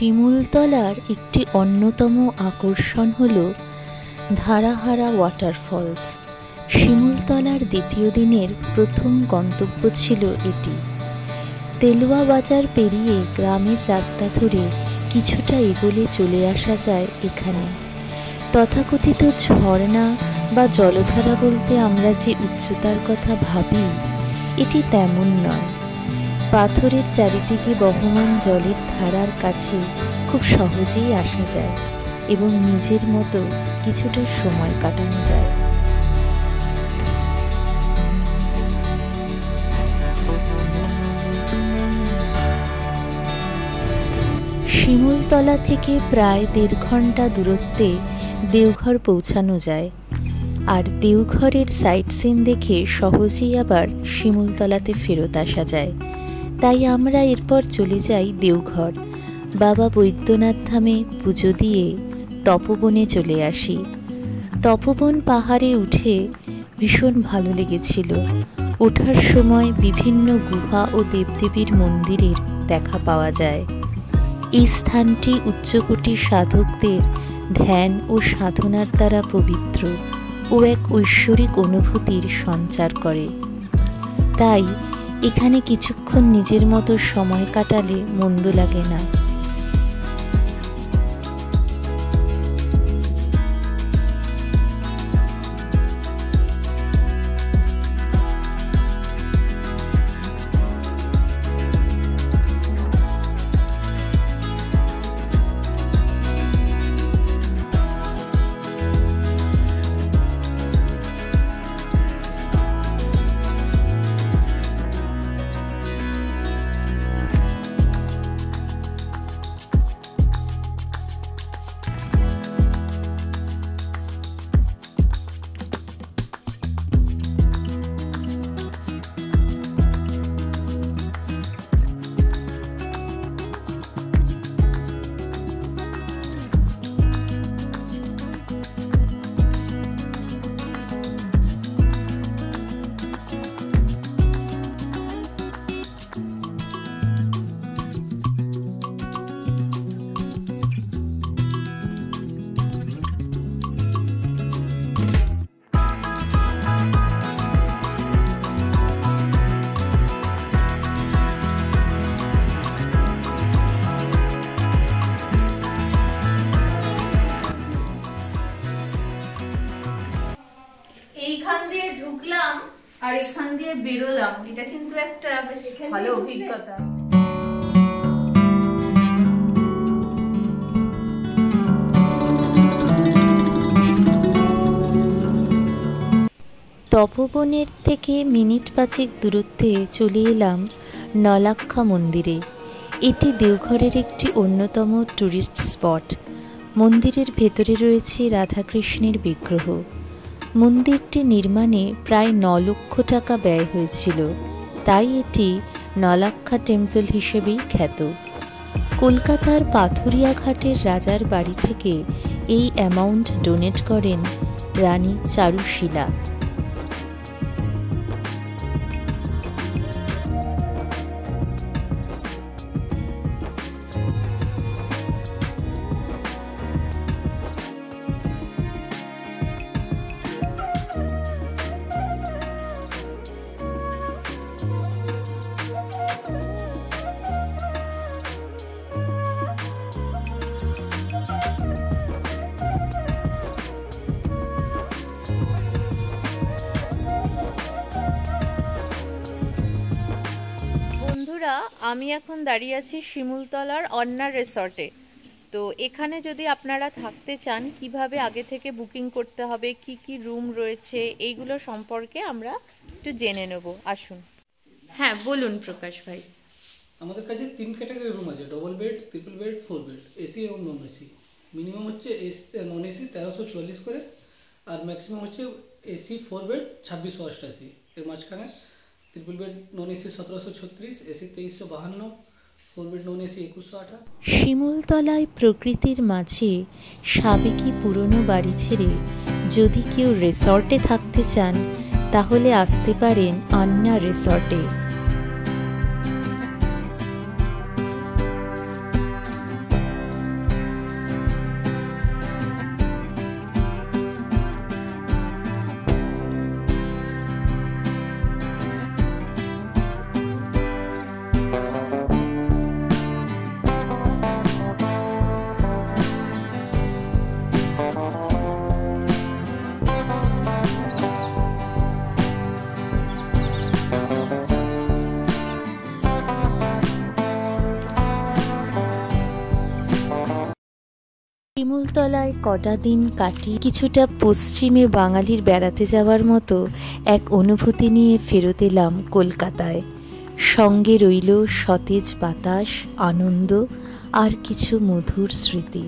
শিমুলতলার একটি অন্যতম আকর্ষণ হল ধারাহারা ওয়াটারফলস। শিমুলতলার দ্বিতীয় দিনের প্রথম গন্তব্য ছিল এটি। তেলুয়া বাজার পেরিয়ে গ্রামের রাস্তা ধরে কিছুটা এগোলে চলে আসা যায় এখানে। তথাকথিত ঝর্ণা বা জলধারা বলতে আমরা যে উচ্চতার কথা ভাবি, এটি তেমন নয়। পাথরের চারিদিকে বহমান জলের ধারার কাছে খুব সহজেই আসা যায় এবং নিজের মতো কিছুটা সময় কাটানো যায়। শিমুলতলা থেকে প্রায় 1.5 ঘন্টা দূরত্বে দেওঘর পৌঁছানো যায়, আর দেওঘরের সাইট সিন দেখে সহজেই আবার শিমুলতলাতে ফেরত আসা যায়। তাই আমরা এরপর চলে যাই দেওঘর। বাবা বৈদ্যনাথ ধামে পুজো দিয়ে তপবনে চলে আসি। তপবন পাহাড়ে উঠে ভীষণ ভালো লেগেছিল। ওঠার সময় বিভিন্ন গুহা ও দেবদেবীর মন্দিরের দেখা পাওয়া যায়। এই স্থানটি উচ্চকোটি সাধকদের ধ্যান ও সাধনার দ্বারা পবিত্র ও এক ঐশ্বরিক অনুভূতির সঞ্চার করে। তাই এখানে কিছুক্ষণ নিজের মতো সময় কাটালে মন্দ লাগে না। এইখান দিয়ে ঢুকলাম আর এখান দিয়ে বেরোলাম, এটা কিন্তু একটা বেশ ভালো অভিজ্ঞতা। তপবনের থেকে মিনিট 5 দূরত্বে চলে এলাম নলাক্ষা মন্দিরে। এটি দেওঘরের একটি অন্যতম ট্যুরিস্ট স্পট। মন্দিরের ভেতরে রয়েছে রাধাকৃষ্ণের বিগ্রহ। মন্দিরটি নির্মাণে প্রায় 9 লক্ষ টাকা ব্যয় হয়েছিল, তাই এটি নলাক্ষা টেম্পল হিসেবেই খ্যাত। কলকাতার পাথুরিয়া ঘাটের রাজার বাড়ি থেকে এই অ্যামাউন্ট ডোনেট করেন রানী চারুশীলা। বন্ধুরা, আমি এখন দাঁড়িয়ে আছি শিমুলতলার অন্না রিসর্টে। তো এখানে যদি আপনারা থাকতে চান, কিভাবে আগে থেকে বুকিং করতে হবে, কি কি রুম রয়েছে, এইগুলো সম্পর্কে আমরা একটু জেনে নেব। আসুন। হ্যাঁ, বলুন প্রকাশ ভাই। আমাদের কাছে 3 ক্যাটাগরি রুম আছে: double bed, triple bed, 4 bed, AC এবং নন এসি। মিনিমাম হচ্ছে নন এসি 1344 করে, আর ম্যাক্সিমাম হচ্ছে এসি 4 বেড 2688। এর মাঝখানে triple bed non AC 1736, AC 2352, 4 bed non AC 2128। শিমুলতলায় প্রকৃতির মাঝে সাবেকি পুরনো বাড়ি ছেড়ে যদি কেউ রিসর্টে থাকতে চান, তাহলে আসতে পারেন আন্না রিসর্টে। শিমুলতলায় কটা দিন কাটিয়ে কিছুটা পশ্চিমে বাঙালির বেড়াতে যাওয়ার মতো এক অনুভূতি নিয়ে ফেরত এলাম কলকাতায়। সঙ্গে রইল সতেজ বাতাস, আনন্দ আর কিছু মধুর স্মৃতি।